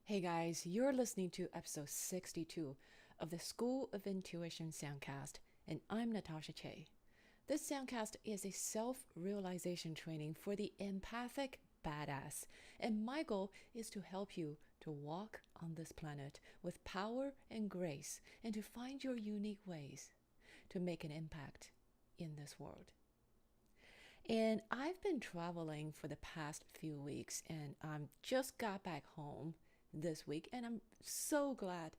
Hey guys, you're listening to episode 62 of the School of Intuition Soundcast, and I'm Natasha Che. This soundcast is a self-realization training for the empathic badass, and my goal is to help you to walk on this planet with power and grace and to find your unique ways to make an impact in this world. And I've been traveling for the past few weeks and just got back home this week and I'm so glad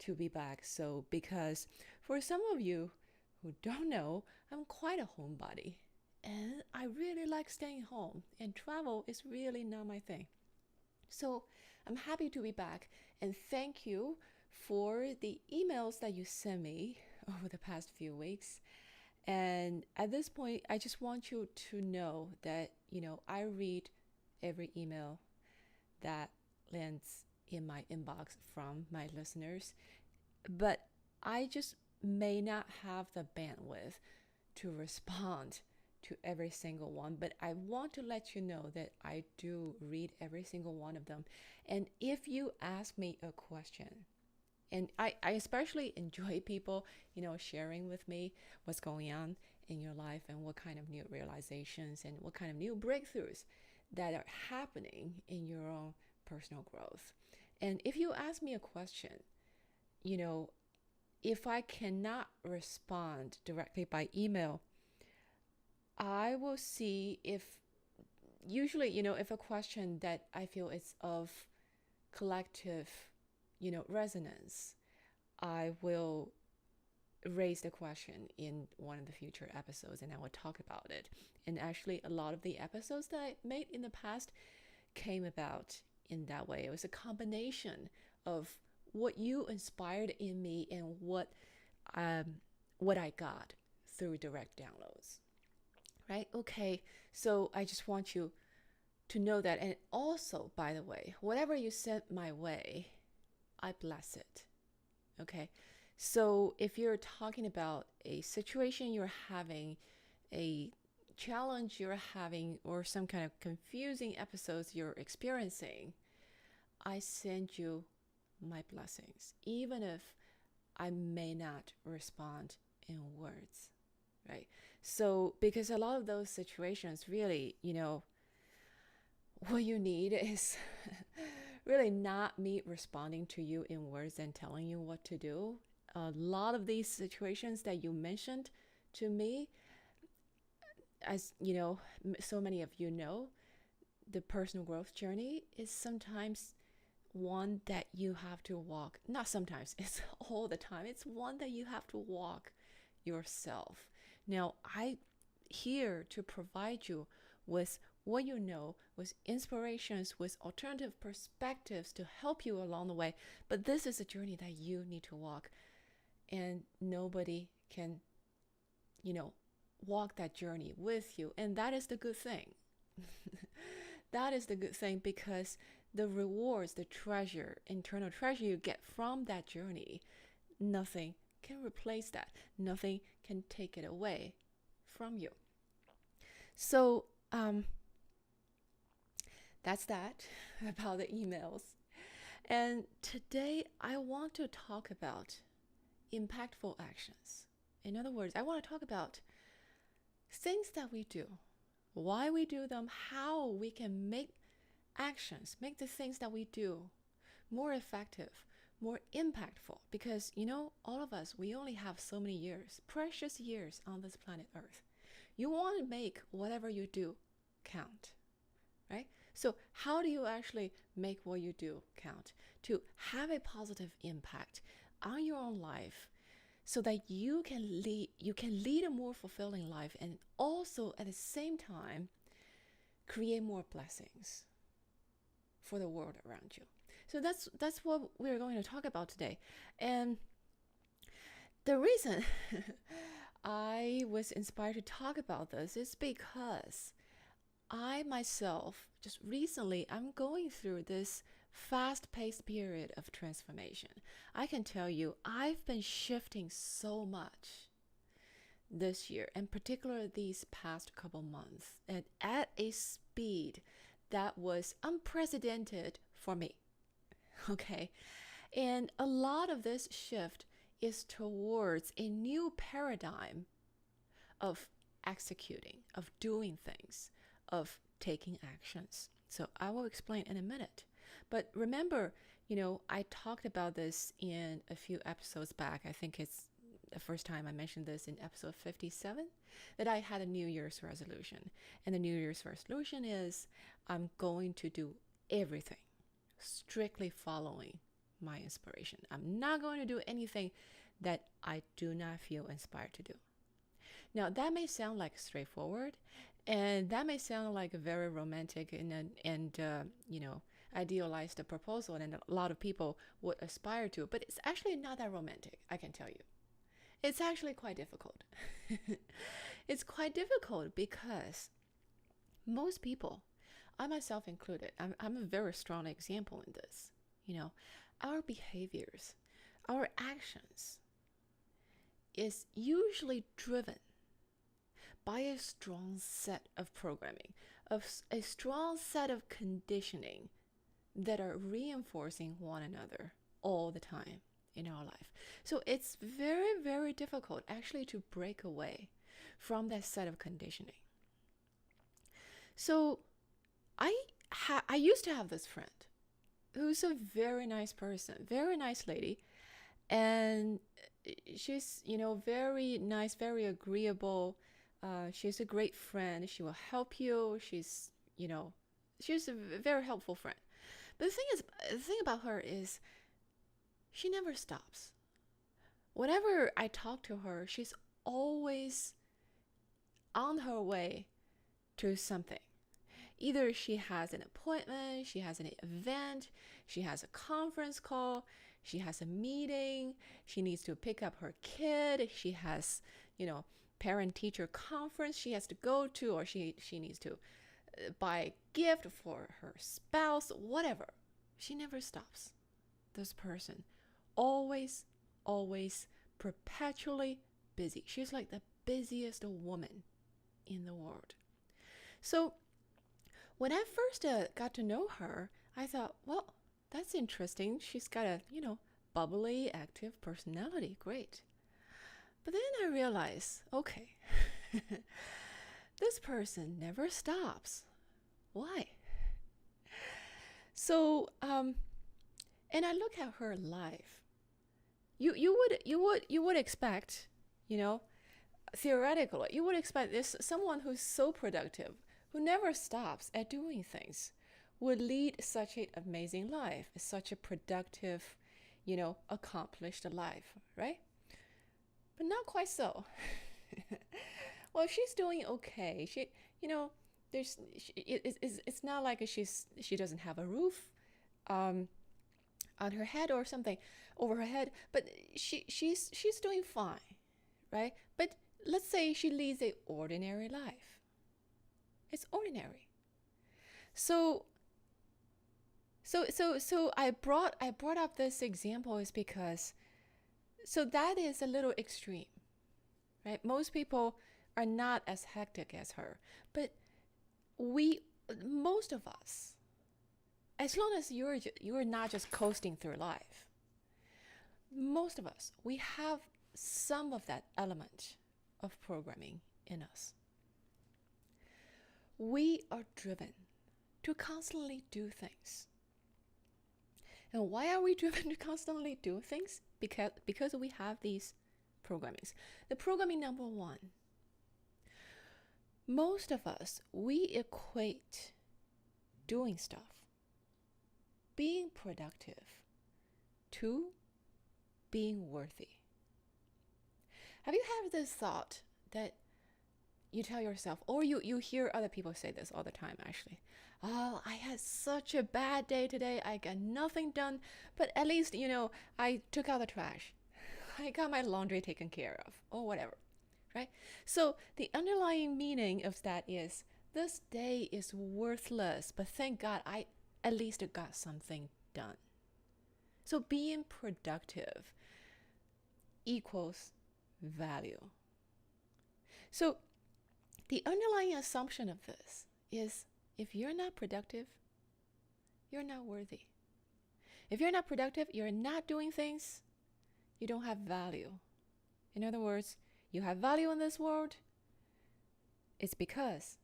to be back. So because for some of you who don't know, I'm quite a homebody and I really like staying home and travel is really not my thing. So I'm happy to be back and thank you for the emails that you sent me over the past few weeks. And at this point, I just want you to know that, I read every email that lands in my inbox from my listeners, but I just may not have the bandwidth to respond to every single one. But I want to let you know that I do read every single one of them. And if you ask me a question, and I especially enjoy people, sharing with me what's going on in your life and what kind of new realizations and what kind of new breakthroughs that are happening in your own personal growth. And if you ask me a question, if I cannot respond directly by email, I will see if usually, if a question that I feel is of collective resonance, I will raise the question in one of the future episodes and I will talk about it. And actually, a lot of the episodes that I made in the past came about in that way. It was a combination of what you inspired in me and what I got through direct downloads. Right? Okay, so I just want you to know that. And also, by the way, whatever you sent my way, I bless it. Okay. So if you're talking about a situation you're having, a challenge you're having, or some kind of confusing episodes you're experiencing, I send you my blessings, even if I may not respond in words. Right. So because a lot of those situations really, what you need is really not me responding to you in words and telling you what to do. A lot of these situations that you mentioned to me, as so many of you know, the personal growth journey is sometimes one that you have to walk. Not sometimes, it's all the time. It's one that you have to walk yourself. Now, I here to provide you with what you know, with inspirations, with alternative perspectives to help you along the way. But this is a journey that you need to walk, and nobody can, walk that journey with you. And that is the good thing. That is the good thing because the rewards, the treasure, internal treasure you get from that journey, nothing can replace that. Nothing can take it away from you. So that's that about the emails. And today I want to talk about impactful actions. In other words, I want to talk about things that we do, why we do them, how we can make the things that we do more effective, more impactful. Because, all of us, we only have so many years, precious years on this planet Earth. You want to make whatever you do count, right? So how do you actually make what you do count to have a positive impact on your own life so that you can lead a more fulfilling life and also at the same time create more blessings for the world around you. So that's what we're going to talk about today. And the reason I was inspired to talk about this is because I myself, just recently, I'm going through this fast-paced period of transformation. I can tell you, I've been shifting so much this year, and particularly these past couple months, and at a speed that was unprecedented for me. Okay. And a lot of this shift is towards a new paradigm of executing, of doing things, of taking actions. So I will explain in a minute. But remember, I talked about this in a few episodes back. I think it's the first time I mentioned this in episode 57, that I had a New Year's resolution. And the New Year's resolution is I'm going to do everything strictly following my inspiration. I'm not going to do anything that I do not feel inspired to do. Now, that may sound like straightforward, and that may sound like a very romantic and idealized proposal, and a lot of people would aspire to, but it's actually not that romantic, I can tell you. It's actually quite difficult. It's quite difficult because most people, I myself included, I'm a very strong example in this. Our behaviors, our actions is usually driven by a strong set of programming, of a strong set of conditioning that are reinforcing one another all the time in our life. So it's very, very difficult actually to break away from that set of conditioning. So I used to have this friend who's a very nice person, very nice lady, and she's very nice, very agreeable. She's a great friend. She will help you. She's a very helpful friend. But the thing about her is she never stops. Whenever I talk to her, she's always on her way to something. Either she has an appointment, she has an event, she has a conference call, she has a meeting, she needs to pick up her kid, she has, parent-teacher conference she has to go to, or she needs to buy a gift for her spouse, whatever. She never stops. This person, always, always, perpetually busy. She's like the busiest woman in the world. So when I first got to know her, I thought, well, that's interesting. She's got a, bubbly, active personality. Great. But then I realized, okay, this person never stops. Why? So, and I look at her life. You would expect, theoretically, you would expect this someone who's so productive, who never stops at doing things, would lead such an amazing life, such a productive, accomplished life, right? But not quite so. Well, she's doing okay. It's not like she doesn't have a roof on her head or something over her head, but she's doing fine, right? But let's say she leads an ordinary life. It's ordinary. So I brought up this example is because that is a little extreme, right? Most people are not as hectic as her, but most of us, as long as you're not just coasting through life, most of us, we have some of that element of programming in us. We are driven to constantly do things. And why are we driven to constantly do things? Because we have these programmings. The programming number one, most of us, we equate doing stuff, being productive, to being worthy. Have you had this thought that you tell yourself, or you hear other people say this all the time actually, oh, I had such a bad day today, I got nothing done, but at least, I took out the trash, I got my laundry taken care of, or whatever, right? So the underlying meaning of that is, this day is worthless, but thank God I at least got something done. So being productive equals value. So the underlying assumption of this is, if you're not productive, you're not worthy. If you're not productive, you're not doing things, you don't have value. In other words, you have value in this world, it's because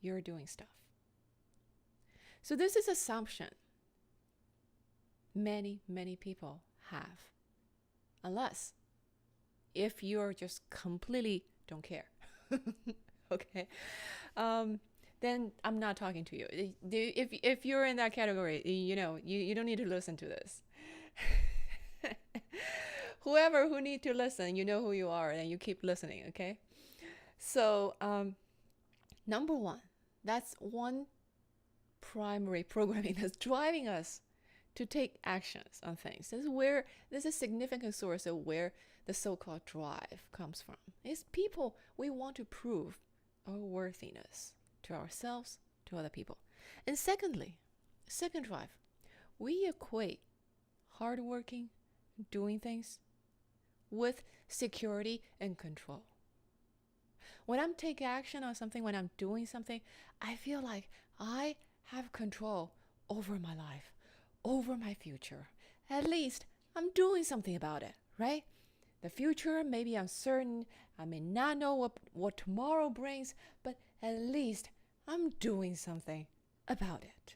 you're doing stuff. So this is assumption many, many people have. Unless if you're just completely don't care. Okay. Then I'm not talking to you. If you're in that category, you don't need to listen to this. Whoever who need to listen, you know who you are, and you keep listening, okay? So, number one, that's one primary programming that's driving us to take actions on things. This is a significant source of where the so-called drive comes from. It's people, we want to prove our worthiness to ourselves, to other people. And secondly, second drive, we equate hardworking, doing things with security and control. When I'm taking action on something, when I'm doing something, I feel like I have control over my life, over my future. At least I'm doing something about it, right? The future may be uncertain. I may not know what tomorrow brings, but at least I'm doing something about it.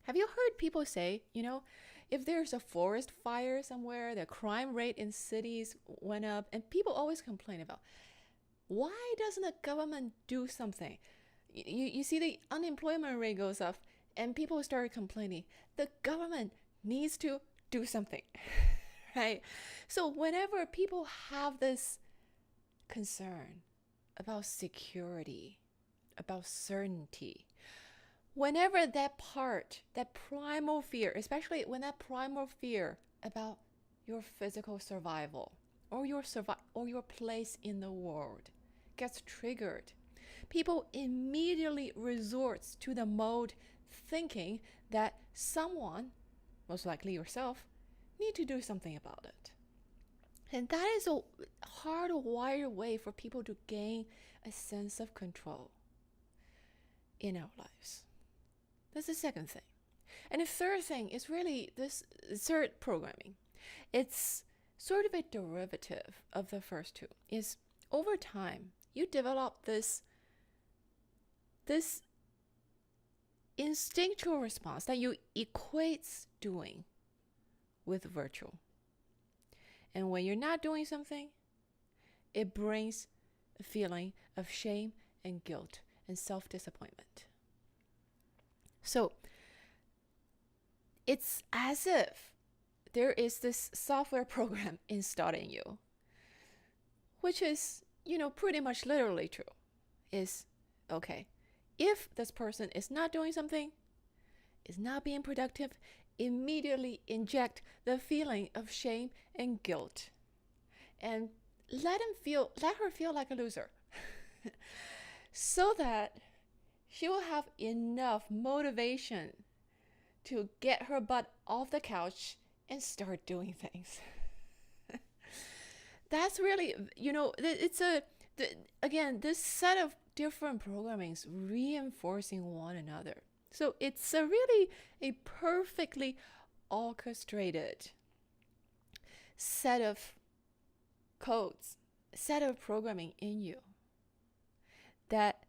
Have you heard people say, if there's a forest fire somewhere, the crime rate in cities went up, and people always complain about, why doesn't the government do something? You see the unemployment rate goes up, and people start complaining. The government needs to do something, right? So whenever people have this concern about security, about certainty, whenever that primal fear, especially when that primal fear about your physical survival or your place in the world gets triggered, people immediately resorts to the mode thinking that someone, most likely yourself, need to do something about it. And that is a hardwired way for people to gain a sense of control in our lives. That's the second thing. And the third thing is really this third programming. It's sort of a derivative of the first two. Is over time, you develop this instinctual response that you equate doing with virtue. And when you're not doing something, it brings a feeling of shame and guilt and self-disappointment. So it's as if there is this software program installed in you, which is, pretty much literally true. Is, okay, if this person is not doing something, is not being productive, immediately inject the feeling of shame and guilt and let her feel like a loser so that she will have enough motivation to get her butt off the couch and start doing things. That's really, again, this set of different programmings reinforcing one another. So it's really a perfectly orchestrated set of codes, set of programming in you that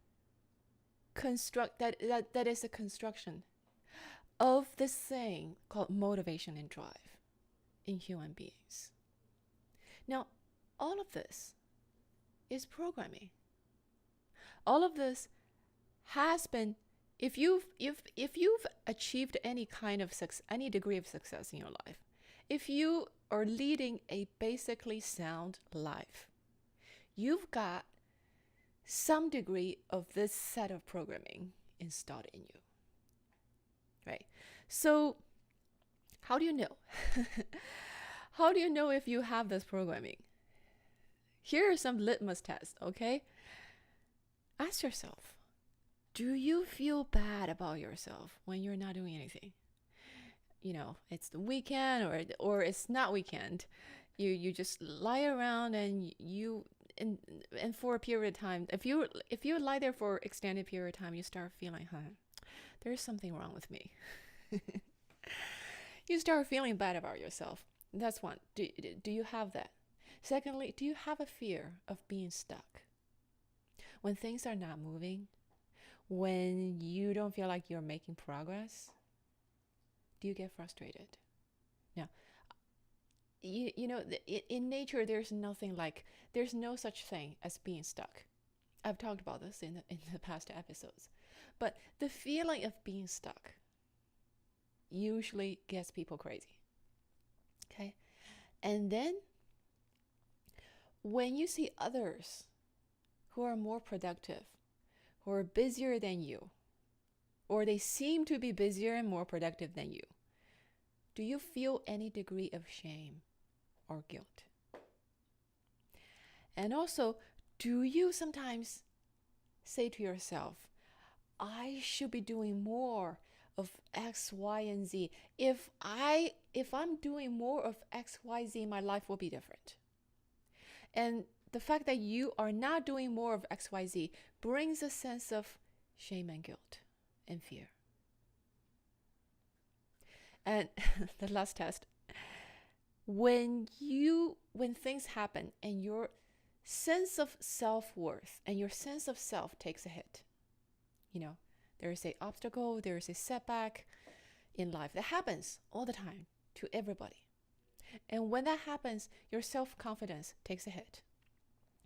is a construction of this thing called motivation and drive in human beings. Now, all of this is programming. All of this has been, if you've achieved any kind of any degree of success in your life, if you are leading a basically sound life, you've got some degree of this set of programming installed in you, right? So how do you know? How do you know if you have this programming? Here are some litmus tests, okay? Ask yourself, do you feel bad about yourself when you're not doing anything? It's the weekend or it's not weekend. You just lie around and and for a period of time, if you lie there for extended period of time, you start feeling, there's something wrong with me. You start feeling bad about yourself. That's one. Do you have that? Secondly, do you have a fear of being stuck? When things are not moving, when you don't feel like you're making progress, do you get frustrated? Now, you know, in nature, there's no such thing as being stuck. I've talked about this in the past episodes. But the feeling of being stuck usually gets people crazy. Okay? And then when you see others who are more productive, who are busier than you, or they seem to be busier and more productive than you, do you feel any degree of shame or guilt? And also, do you sometimes say to yourself, I should be doing more of X, Y, and Z. If I'm doing more of X, Y, Z, my life will be different. And the fact that you are not doing more of X, Y, Z brings a sense of shame and guilt and fear. And the last test, when things happen and your sense of self-worth and your sense of self takes a hit, there is an obstacle, there is a setback in life that happens all the time to everybody. And when that happens, your self-confidence takes a hit.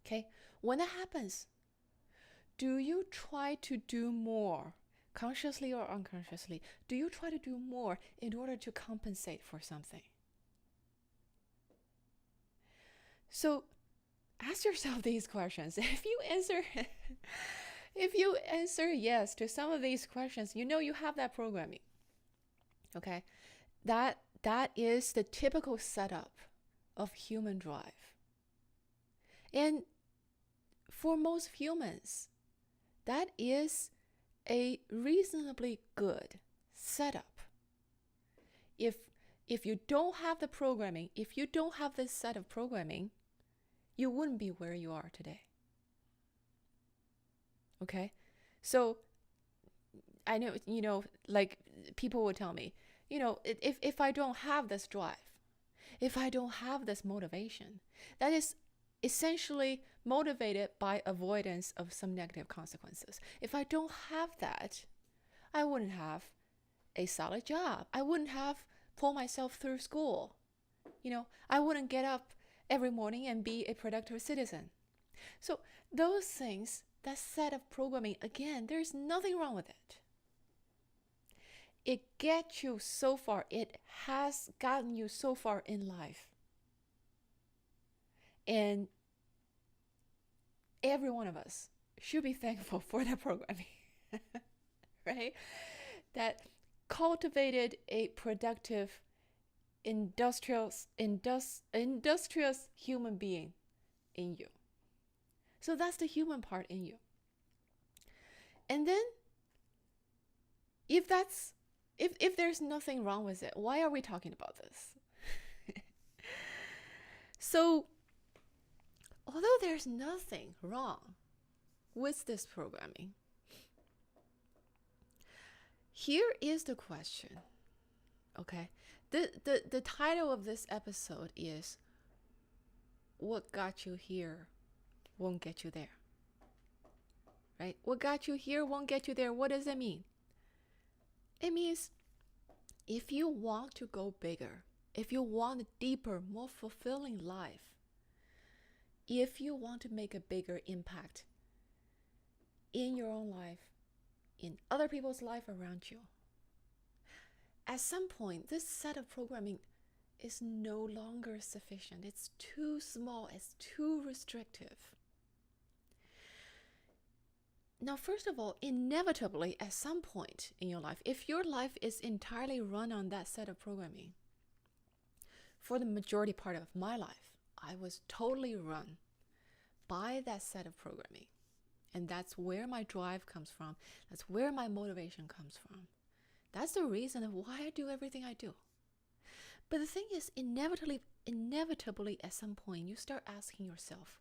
Okay? When that happens, do you try to do more, consciously or unconsciously? Do you try to do more in order to compensate for something? So ask yourself these questions. If you answer yes to some of these questions, you have that programming. Okay? That is the typical setup of human drive. And for most humans, that is a reasonably good setup. If you don't have the programming, if you don't have this set of programming, you wouldn't be where you are today. Okay? So I know, like people would tell me, if I don't have this drive, if I don't have this motivation, that is essentially motivated by avoidance of some negative consequences. If I don't have that, I wouldn't have a solid job. I wouldn't have pulled myself through school. I wouldn't get up every morning and be a productive citizen. So those things, that set of programming, again, there's nothing wrong with it. It gets you so far. It has gotten you so far in life. And every one of us should be thankful for that programming, right? That cultivated a productive, industrious human being in you. So that's the human part in you. And then if there's nothing wrong with it, why are we talking about this? So, although there's nothing wrong with this programming, here is the question. Okay? The title of this episode is What Got You Here Won't Get You There. Right? What got you here won't get you there. What does that mean? It means if you want to go bigger, if you want a deeper, more fulfilling life, if you want to make a bigger impact in your own life, in other people's life around you, at some point, this set of programming is no longer sufficient. It's too small. It's too restrictive. Now, first of all, inevitably, at some point in your life, if your life is entirely run on that set of programming, for the majority part of my life, I was totally run by that set of programming. And that's where my drive comes from. That's where my motivation comes from. That's the reason of why I do everything I do. But the thing is, inevitably, at some point, you start asking yourself,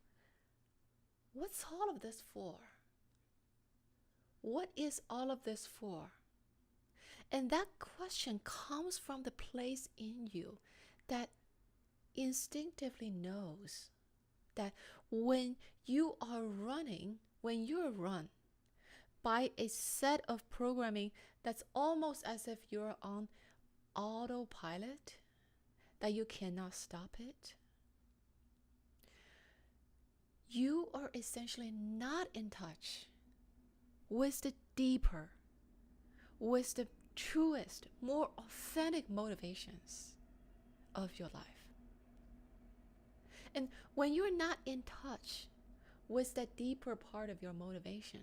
what's all of this for? What is all of this for? And that question comes from the place in you that instinctively knows that when you are run by a set of programming that's almost as if you're on autopilot, that you cannot stop it, you are essentially not in touch with the deeper, with the truest, more authentic motivations of your life. And when you're not in touch with that deeper part of your motivation,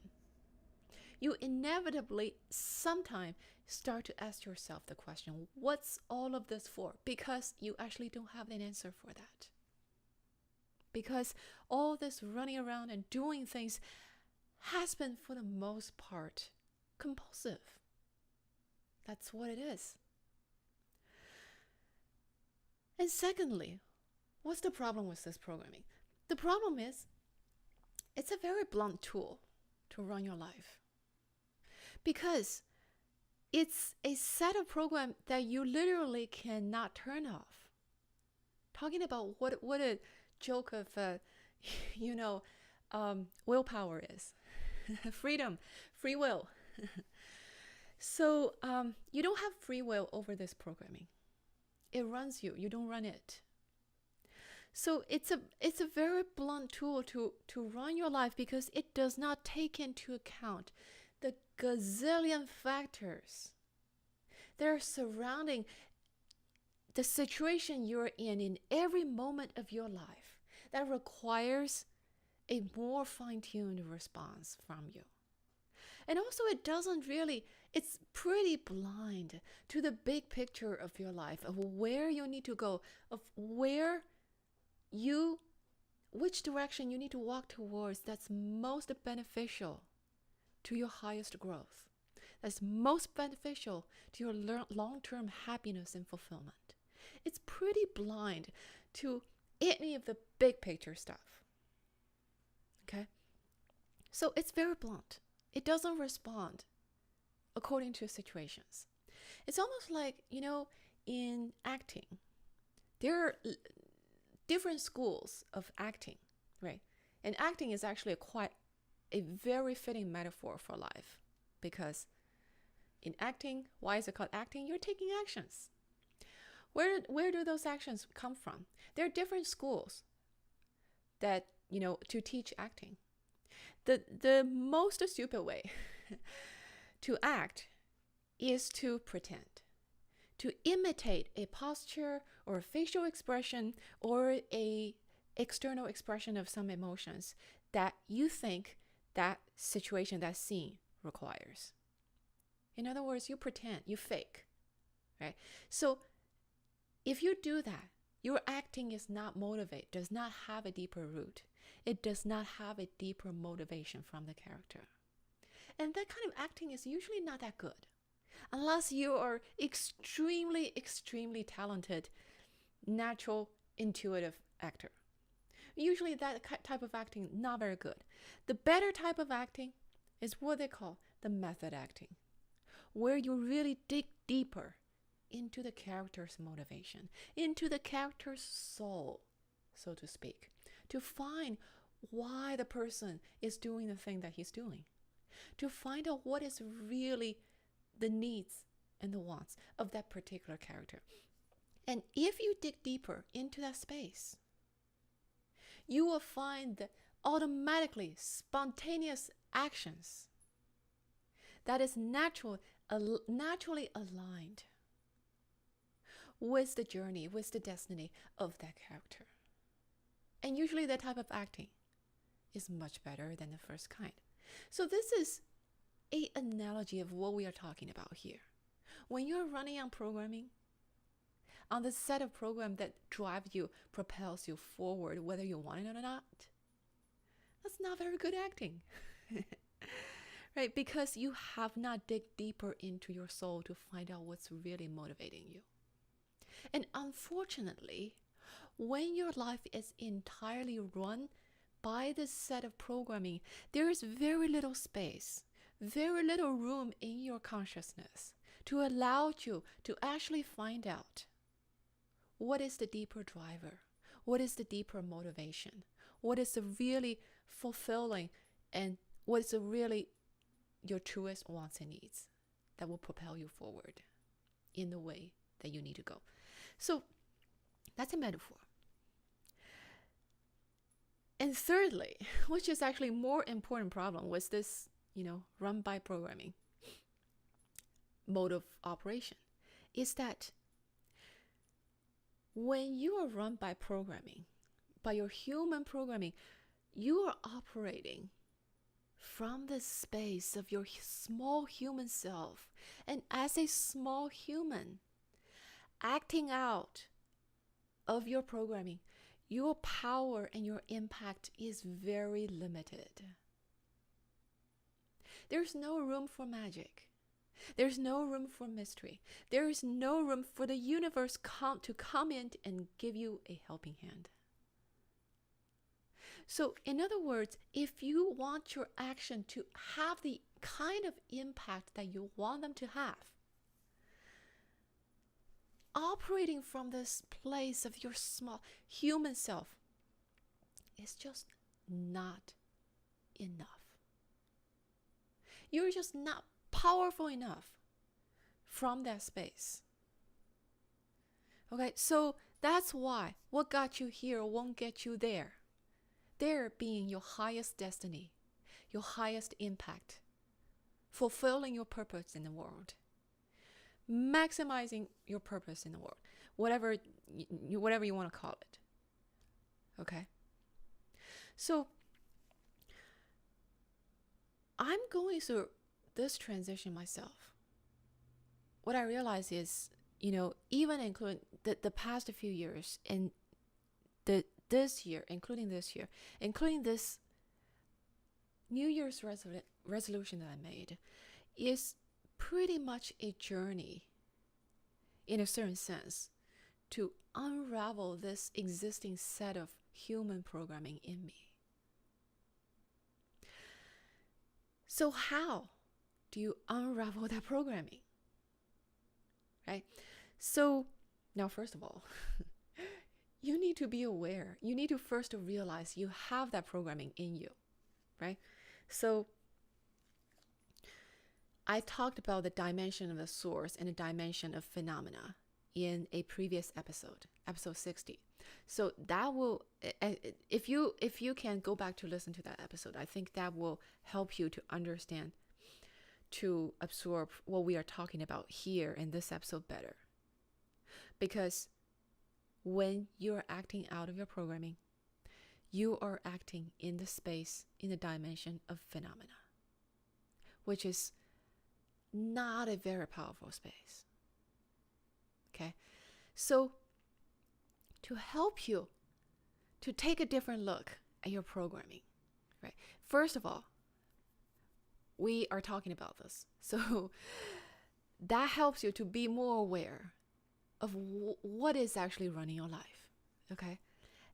you inevitably sometime start to ask yourself the question, what's all of this for? Because you actually don't have an answer for that. Because all this running around and doing things has been, for the most part, compulsive. That's what it is. And secondly, what's the problem with this programming? The problem is it's a very blunt tool to run your life, because it's a set of programs that you literally cannot turn off. Talking about what a joke of willpower is. Freedom, free will. So you don't have free will over this programming. It runs you. You don't run it. So it's a very blunt tool to run your life, because it does not take into account the gazillion factors that are surrounding the situation you're in every moment of your life, that requires a more fine-tuned response from you. And also it's pretty blind to the big picture of your life, of where you need to go, of which direction you need to walk towards that's most beneficial to your highest growth, that's most beneficial to your long-term happiness and fulfillment. It's pretty blind to any of the big picture stuff. Okay? So it's very blunt. It doesn't respond according to situations. It's almost like, in acting, there are different schools of acting, right? And acting is actually a very fitting metaphor for life, because in acting, why is it called acting? You're taking actions. Where do those actions come from? There are different schools that, to teach acting. The most stupid way to act is to pretend, to imitate a posture or a facial expression or a external expression of some emotions that you think that situation, that scene requires. In other words, you pretend, you fake, right? So if you do that, your acting is not motivated, does not have a deeper root. It does not have a deeper motivation from the character. And that kind of acting is usually not that good, unless you are extremely, extremely talented, natural, intuitive actor. Usually that type of acting, not very good. The better type of acting is what they call the method acting, where you really dig deeper into the character's motivation, into the character's soul, so to speak, to find why the person is doing the thing that he's doing, to find out what is really the needs and the wants of that particular character. And if you dig deeper into that space, you will find that automatically spontaneous actions that is naturally aligned with the journey, with the destiny of that character. And usually that type of acting is much better than the first kind. So this is an analogy of what we are talking about here. When you're running on programming, on the set of program that drives you, propels you forward, whether you want it or not, that's not very good acting. Right? Because you have not dig deeper into your soul to find out what's really motivating you. And unfortunately, when your life is entirely run by this set of programming, there is very little space, very little room in your consciousness to allow you to actually find out what is the deeper driver, what is the deeper motivation, what is the really fulfilling, and what is the really your truest wants and needs that will propel you forward in the way that you need to go. So that's a metaphor. And thirdly, which is actually more important problem, was this, run by programming mode of operation, is that when you are run by programming, by your human programming, you are operating from the space of your small human self. And as a small human, acting out of your programming, your power and your impact is very limited. There's no room for magic. There's no room for mystery. There is no room for the universe to come in and give you a helping hand. So, in other words, if you want your action to have the kind of impact that you want them to have, operating from this place of your small human self is just not enough. You're just not powerful enough from that space. Okay, so that's why what got you here won't get you there. There being your highest destiny, your highest impact, fulfilling your purpose in the world, maximizing your purpose in the world, whatever you want to call it. Okay? So I'm going through this transition myself. What I realize is, even including the past few years and this year, including this New Year's resolution that I made, is pretty much a journey, in a certain sense, to unravel this existing set of human programming in me. So how do you unravel that programming? Right? So now, first of all, you need to be aware. You need to first realize you have that programming in you, right? So I talked about the dimension of the source and the dimension of phenomena in a previous episode 60. So that will, if you can go back to listen to that episode, I think that will help you to understand, to absorb what we are talking about here in this episode better. Because when you're acting out of your programming, you are acting in the space, in the dimension of phenomena, which is not a very powerful space. Okay? So to help you to take a different look at your programming, right? First of all, we are talking about this. So that helps you to be more aware of what is actually running your life, okay?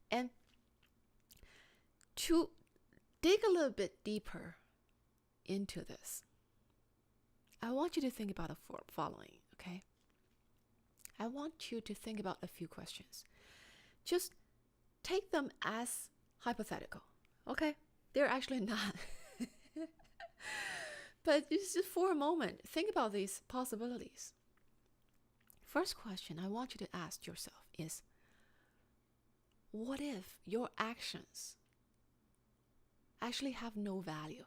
And to dig a little bit deeper into this, I want you to think about the following, okay? I want you to think about a few questions. Just take them as hypothetical, okay? They're actually not. But just for a moment, think about these possibilities. First question I want you to ask yourself is, what if your actions actually have no value?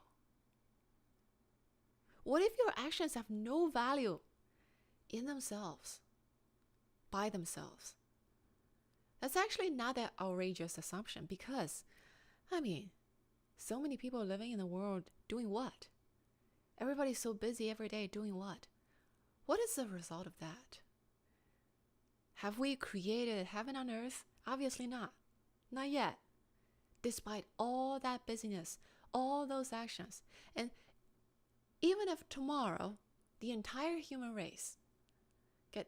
What if your actions have no value in themselves, by themselves? That's actually not that outrageous assumption because, so many people living in the world doing what? Everybody's so busy every day doing what? What is the result of that? Have we created heaven on earth? Obviously not. Not yet. Despite all that busyness, all those actions. And even if tomorrow, the entire human race get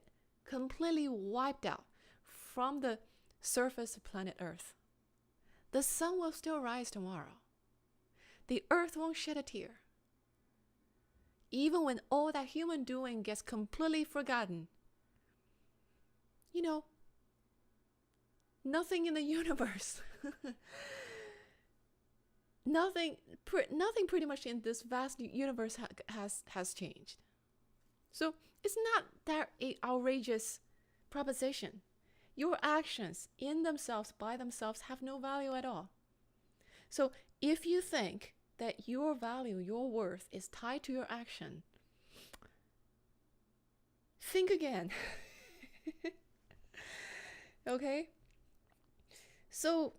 completely wiped out from the surface of planet Earth, the sun will still rise tomorrow. The earth won't shed a tear. even when all that human doing gets completely forgotten, you know, nothing in the universe, nothing pretty much in this vast universe has changed. So it's not that outrageous proposition. Your actions in themselves, by themselves, have no value at all. So if you think that your value, your worth is tied to your action, think again. Okay? So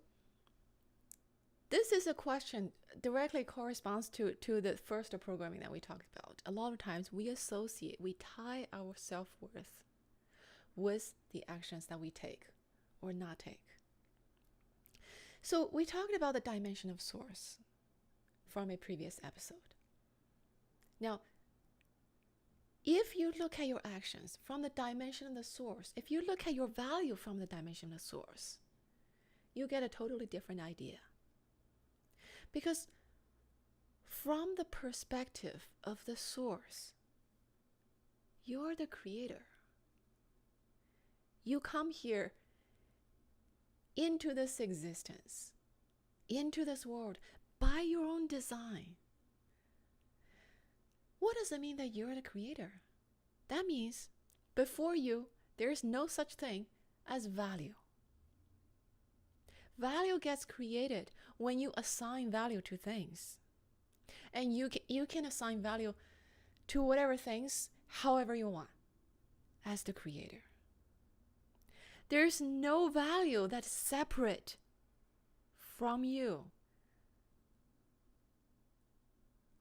this is a question directly corresponds to the first programming that we talked about. A lot of times we tie our self-worth with the actions that we take or not take. So we talked about the dimension of source from a previous episode. Now, if you look at your actions from the dimension of the source, if you look at your value from the dimension of the source, you get a totally different idea. Because from the perspective of the source, you're the creator. You come here into this existence, into this world, by your own design. What does it mean that you're the creator? That means before you, there is no such thing as value. Value gets created when you assign value to things. And you can assign value to whatever things, however you want, as the creator. There's no value that's separate from you.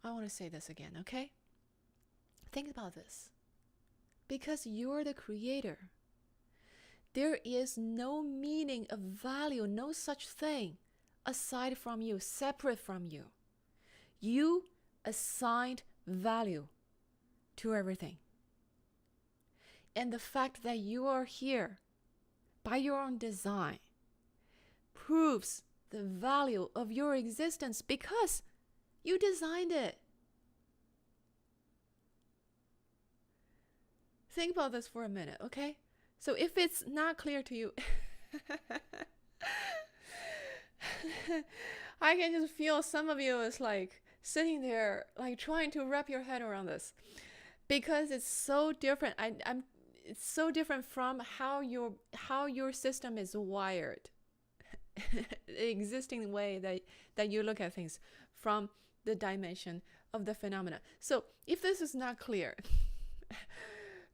I want to say this again, okay? Think about this. Because you're the creator, there is no meaning of value, no such thing aside from you, separate from you. You assigned value to everything. And the fact that you are here by your own design proves the value of your existence because you designed it. Think about this for a minute, okay? So if it's not clear to you, I can just feel some of you is like sitting there, like trying to wrap your head around this, because it's so different. It's so different from how your system is wired, the existing way that you look at things from the dimension of the phenomena. So if this is not clear,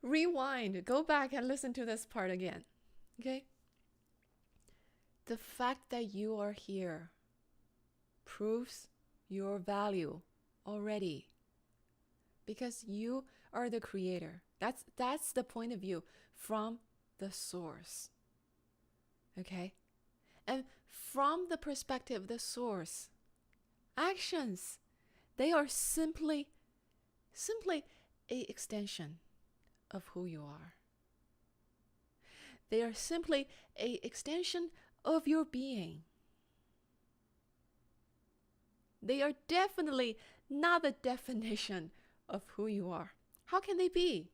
rewind, go back and listen to this part again. Okay? The fact that you are here proves your value already, because you are the creator. That's the point of view from the source. Okay? And from the perspective of the source, actions, they are simply a extension of who you are. They are simply a extension of your being. They are definitely not the definition of who you are. How can they be?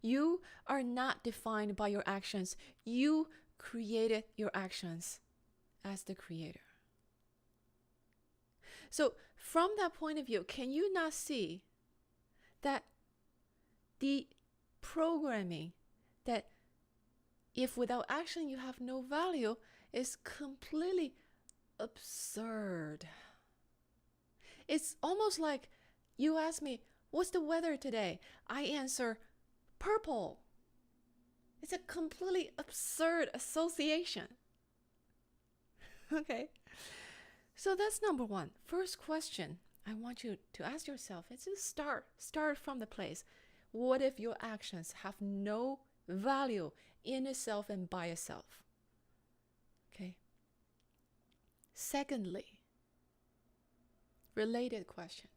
You are not defined by your actions. You created your actions as the creator. So from that point of view, can you not see that the programming that if without action you have no value is completely absurd? It's almost like you ask me, what's the weather today? I answer, purple. It's a completely absurd association. Okay. So that's number one. First question I want you to ask yourself is to start from the place. What if your actions have no value in itself and by itself? Okay. Secondly, related question.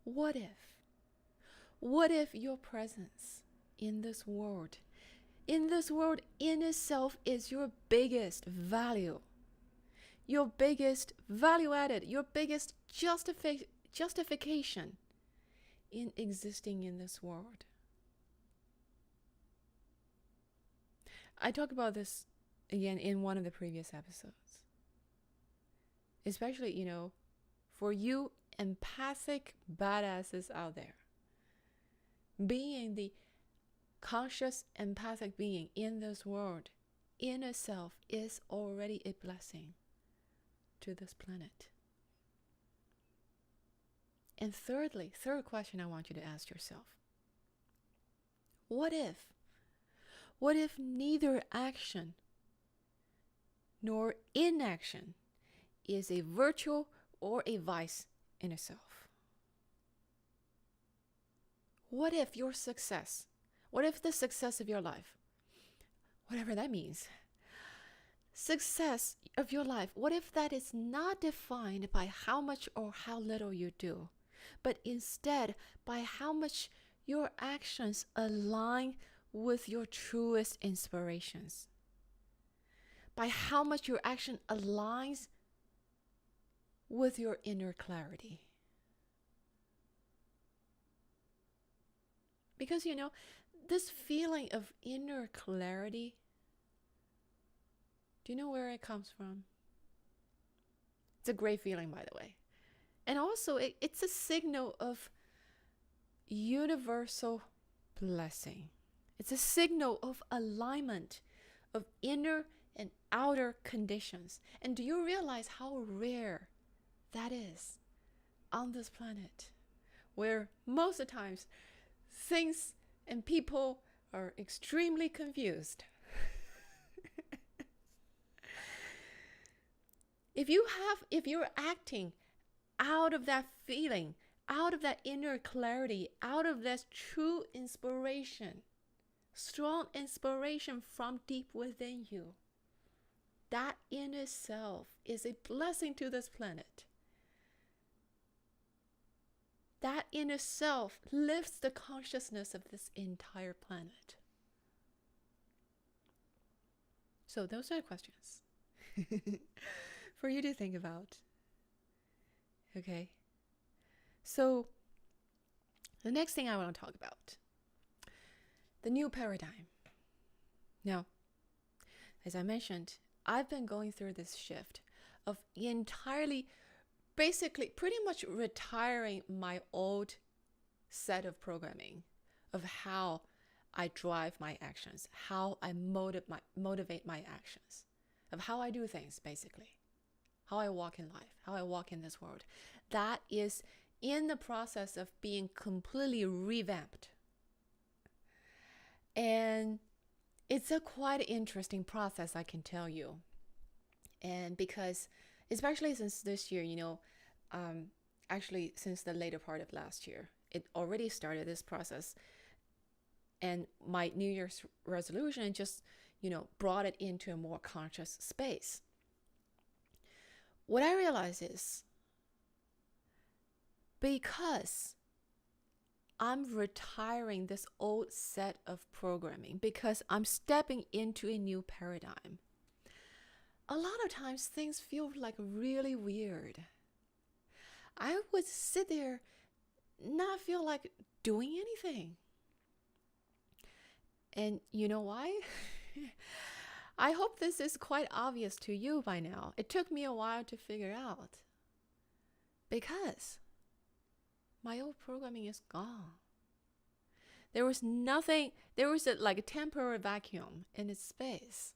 What if your presence in this world in itself is your biggest value, your biggest value added, your biggest justification in existing in this world. I talked about this again in one of the previous episodes. Especially, for you empathic badasses out there, being the conscious empathic being in this world in itself is already a blessing to this planet. And third question I want you to ask yourself. What if neither action nor inaction is a virtue or a vice in itself? What if your success, what if the success of your life, whatever that means, success of your life, what if that is not defined by how much or how little you do, but instead by how much your actions align with your truest inspirations, by how much your action aligns with your inner clarity? Because, this feeling of inner clarity, do you know where it comes from? It's a great feeling, by the way. And also, it's a signal of universal blessing. It's a signal of alignment of inner and outer conditions. And do you realize how rare that is on this planet, where most of the times things and people are extremely confused? If you're acting out of that feeling, out of that inner clarity, out of that true inspiration, strong inspiration from deep within you, that in itself is a blessing to this planet. That in itself lifts the consciousness of this entire planet. So those are the questions for you to think about. Okay. So the next thing I want to talk about, the new paradigm. Now, as I mentioned, I've been going through this shift of entirely, basically pretty much retiring my old set of programming of how I drive my actions, how I motivate my actions, of how I do things, basically, how I walk in life, how I walk in this world. That is in the process of being completely revamped. And it's a quite interesting process, I can tell you. And because, especially since this year, actually since the later part of last year, it already started this process. And my New Year's resolution just, brought it into a more conscious space. What I realize is, because I'm retiring this old set of programming, because I'm stepping into a new paradigm, a lot of times things feel like really weird. I would sit there, not feel like doing anything. And you know why? I hope this is quite obvious to you by now. It took me a while to figure out. Because my old programming is gone. There was a temporary vacuum in its space.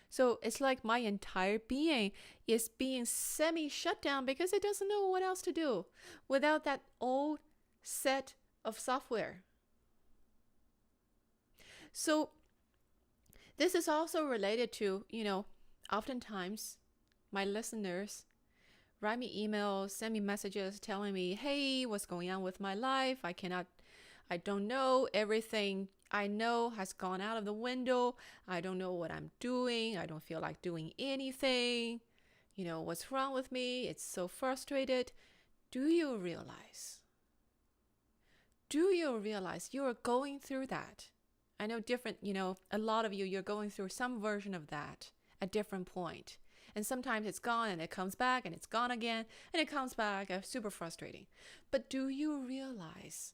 So it's like my entire being is being semi-shut down because it doesn't know what else to do without that old set of software. So this is also related to, oftentimes my listeners write me emails, send me messages telling me, hey, what's going on with my life? I don't know. Everything I know has gone out of the window. I don't know what I'm doing. I don't feel like doing anything. What's wrong with me? It's so frustrated. Do you realize you are going through that? I know a lot of you're going through some version of that at different point. And sometimes it's gone and it comes back and it's gone again and it comes back. Super frustrating. But do you realize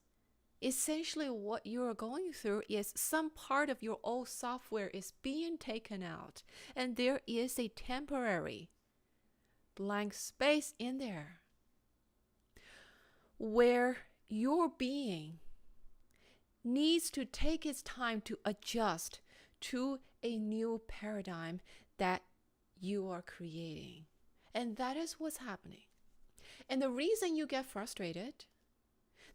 essentially what you're going through is some part of your old software is being taken out, and there is a temporary blank space in there where your being needs to take its time to adjust to a new paradigm that you are creating. And that is what's happening. And the reason you get frustrated,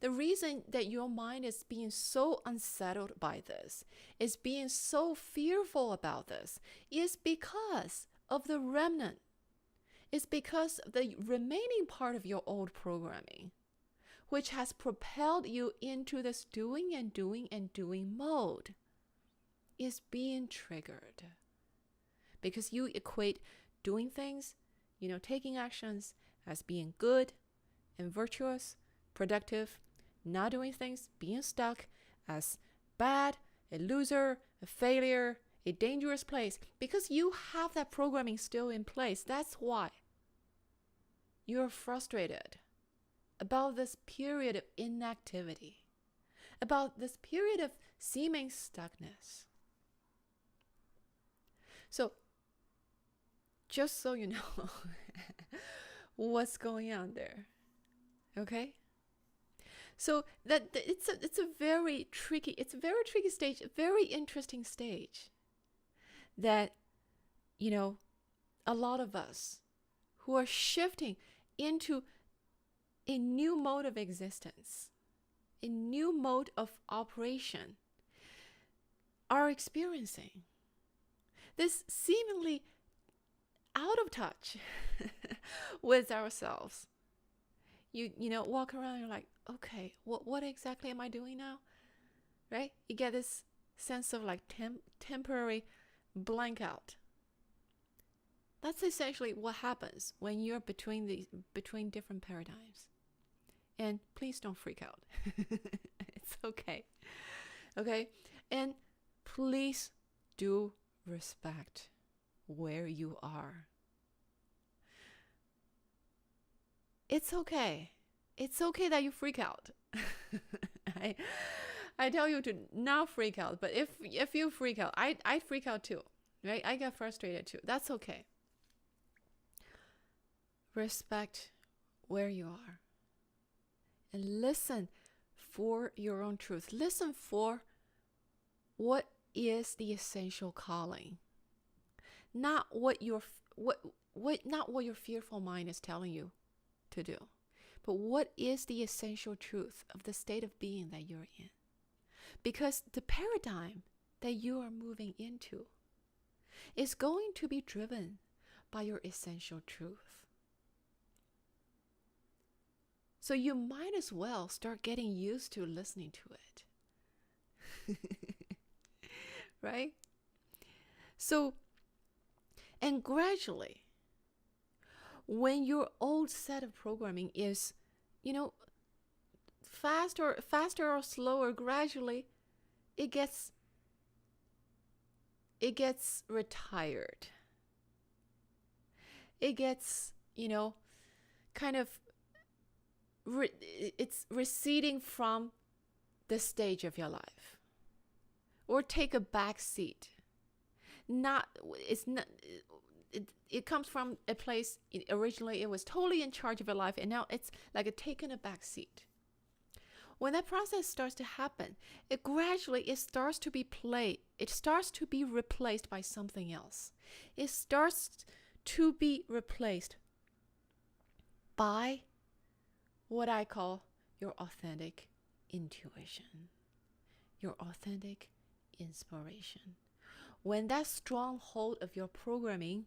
the reason that your mind is being so unsettled by this, is being so fearful about this, is because of the remnant. It's because of the remaining part of your old programming, which has propelled you into this doing and doing and doing mode, is being triggered. Because you equate doing things, taking actions as being good and virtuous, productive, not doing things, being stuck as bad, a loser, a failure, a dangerous place. Because you have that programming still in place. That's why you're frustrated about this period of inactivity, about this period of seeming stuckness. So, just so you know what's going on there, okay? So that it's a very tricky stage, a very interesting stage that, a lot of us who are shifting into a new mode of existence, a new mode of operation, are experiencing this seemingly out of touch with ourselves. You walk around and you're like, okay, what exactly am I doing now? Right? You get this sense of like temporary blank out. That's essentially what happens when you're between different paradigms. And please don't freak out. It's okay. Okay? And please do respect where you are. It's okay. It's okay that you freak out. I tell you to not freak out, but if you freak out, I freak out too, right? I get frustrated too. That's okay. Respect where you are. And listen for your own truth. Listen for what is the essential calling. Not what your fearful mind is telling you to do. But what is the essential truth of the state of being that you're in? Because the paradigm that you are moving into is going to be driven by your essential truth. So you might as well start getting used to listening to it. Right? So, and gradually, when your old set of programming is, faster or slower, gradually, it gets retired. It gets, kind of, it's receding from the stage of your life, or take a back seat. It comes from a place, originally it was totally in charge of your life, and now it's like taking a back seat. When that process starts to happen, it starts to be played. It starts to be replaced by something else. It starts to be replaced by what I call your authentic intuition, your authentic inspiration. When that stronghold of your programming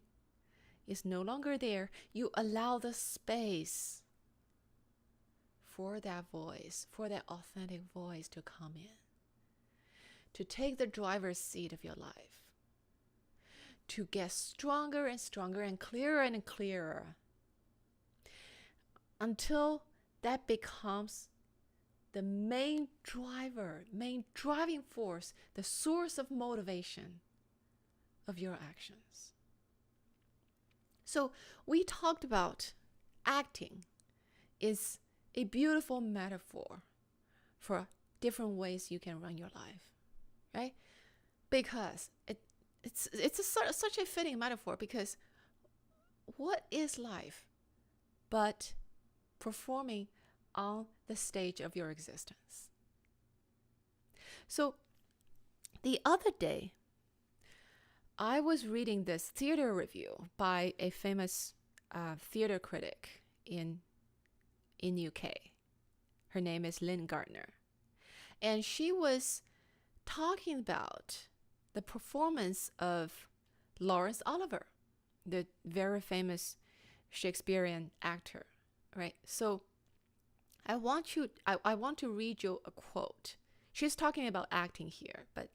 is no longer there, you allow the space for that voice, for that authentic voice to come in, to take the driver's seat of your life, to get stronger and stronger and clearer until that becomes the main driving force, the source of motivation of your actions. So we talked about acting is a beautiful metaphor for different ways you can run your life, right? Because such a fitting metaphor, because what is life but performing on the stage of your existence? So the other day, I was reading this theater review by a famous theater critic in UK. Her name is Lynn Gardner. And she was talking about the performance of Laurence Olivier, the very famous Shakespearean actor, right? So I want to read you a quote. She's talking about acting here, but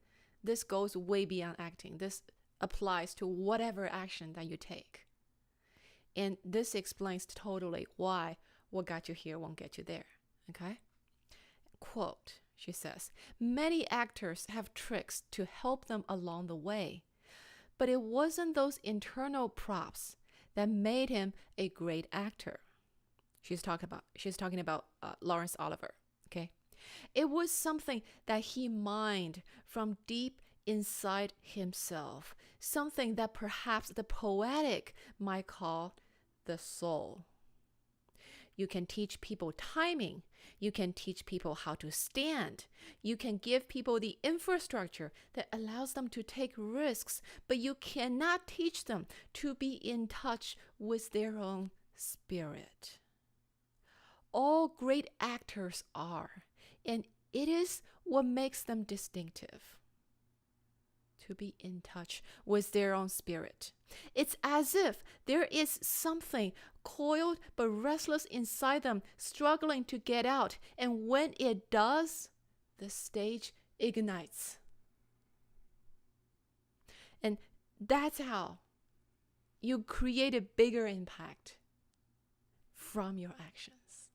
this goes way beyond acting. This applies to whatever action that you take. And this explains totally why what got you here won't get you there, okay? Quote, she says, "Many actors have tricks to help them along the way, but it wasn't those internal props that made him a great actor." She's talking about Laurence Olivier, okay? It was something that he mined from deep inside himself, something that perhaps the poetic might call the soul. You can teach people timing. You can teach people how to stand. You can give people the infrastructure that allows them to take risks, but you cannot teach them to be in touch with their own spirit. All great actors are, and it is what makes them distinctive. To be in touch with their own spirit. It's as if there is something coiled but restless inside them, struggling to get out. And when it does, the stage ignites. And that's how you create a bigger impact from your actions.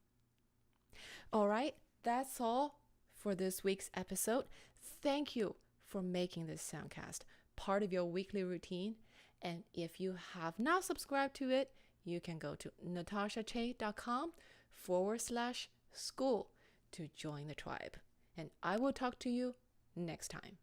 All right, that's all for this week's episode. Thank you for making this soundcast part of your weekly routine. And if you have not subscribed to it, you can go to natashache.com/school to join the tribe. And I will talk to you next time.